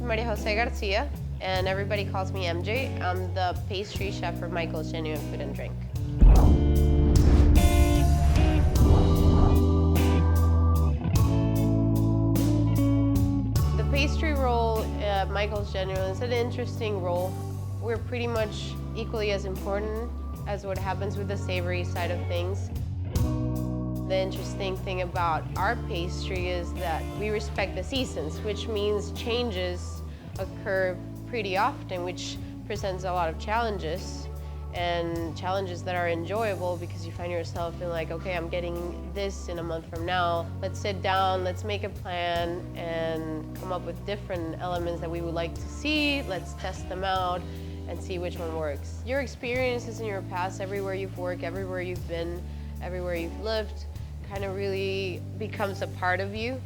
Maria Jose Garcia, and everybody calls me MJ. I'm the pastry chef for Michael's Genuine Food and Drink. The pastry role at Michael's Genuine is an interesting role. We're pretty much equally as important as what happens with the savory side of things. The interesting thing about our pastry is that we respect the seasons, which means changes occur pretty often, which presents a lot of challenges, and challenges that are enjoyable because you find yourself in like, okay, I'm getting this in a month from now. Let's sit down, let's make a plan and come up with different elements that we would like to see. Let's test them out and see which one works. Your experiences in your past, everywhere you've worked, everywhere you've been, everywhere you've lived, kind of really becomes a part of you.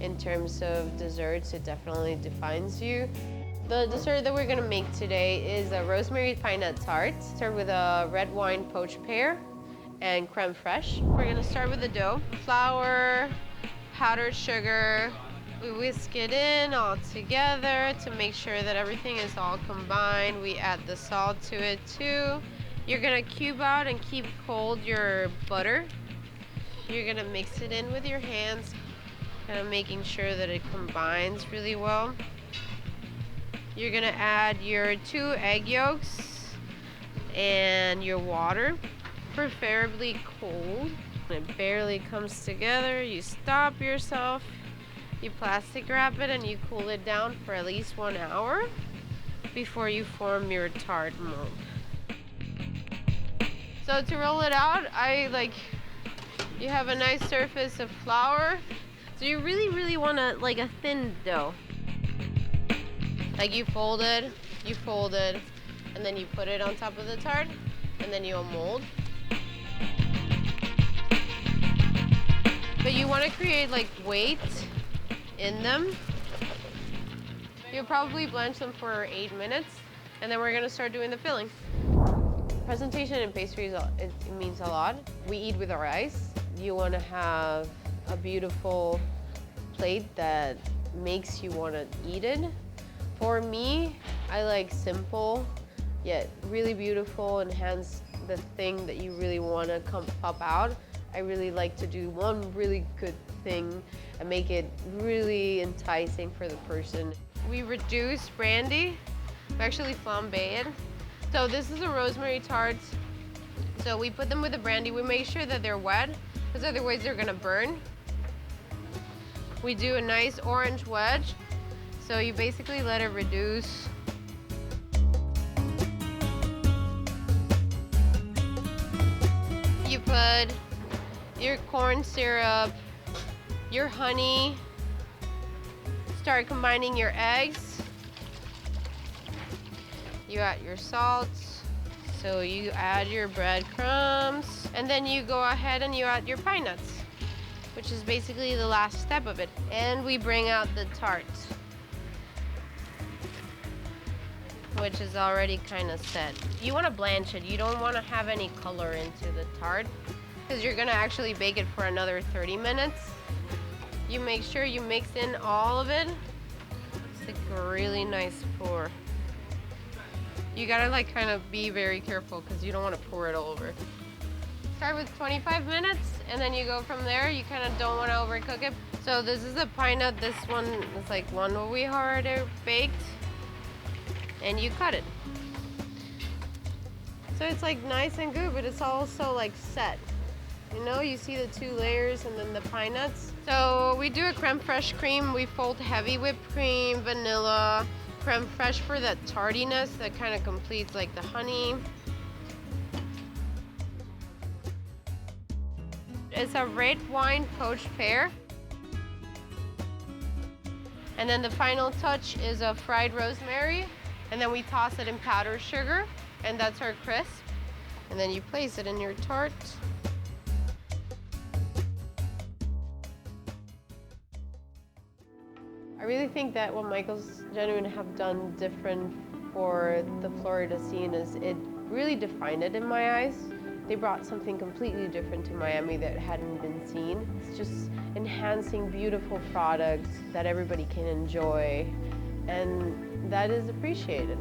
In terms of desserts, it definitely defines you. The dessert that we're gonna make today is a rosemary pine nut tart, served with a red wine poached pear and creme fraiche. We're gonna start with the dough. Flour, powdered sugar. We whisk it in all together to make sure that everything is all combined. We add the salt to it too. You're gonna cube out and keep cold your butter. You're gonna mix it in with your hands, kind of making sure that it combines really well. You're gonna add your 2 egg yolks and your water, preferably cold. When it barely comes together, you stop yourself, you plastic wrap it, and you cool it down for at least 1 hour before you form your tart mold. So to roll it out, you have a nice surface of flour. So you really want a thin dough. Like you fold it, and then you put it on top of the tart, and then you'll mold. But you want to create like weight in them. You'll probably blanch them for 8 minutes, and then we're gonna start doing the filling. Presentation in pastries, it means a lot. We eat with our eyes. You want to have a beautiful plate that makes you want to eat it. For me, I like simple, yet really beautiful, enhance the thing that you really want to pop out. I really like to do one really good thing and make it really enticing for the person. We reduce brandy, we actually flambe it. So this is a rosemary tart. So we put them with the brandy. We make sure that they're wet, because otherwise they're gonna burn. We do a nice orange wedge. So you basically let it reduce. You put your corn syrup, your honey, start combining your eggs. You add your salt, so you add your breadcrumbs, and then you go ahead and you add your pine nuts, which is basically the last step of it. And we bring out the tart, which is already kind of set. You want to blanch it. You don't want to have any color into the tart, because you're gonna actually bake it for another 30 minutes. You make sure you mix in all of it. It's like a really nice pour. You gotta kind of be very careful because you don't want to pour it all over. Start with 25 minutes, and then you go from there. You kind of don't want to overcook it. So this is a pine nut. This one is like one we already baked, and you cut it. So it's like nice and good, but it's also like set. You know, you see the 2 layers and then the pine nuts. So we do a creme fraiche cream. We fold heavy whipped cream, vanilla, creme fraiche for that tardiness that kind of completes like the honey. It's a red wine poached pear. And then the final touch is a fried rosemary. And then we toss it in powdered sugar, and that's our crisp. And then you place it in your tart. I really think that what Michael's Genuine have done different for the Florida scene is it really defined it in my eyes. They brought something completely different to Miami that hadn't been seen. It's just enhancing beautiful products that everybody can enjoy and that is appreciated.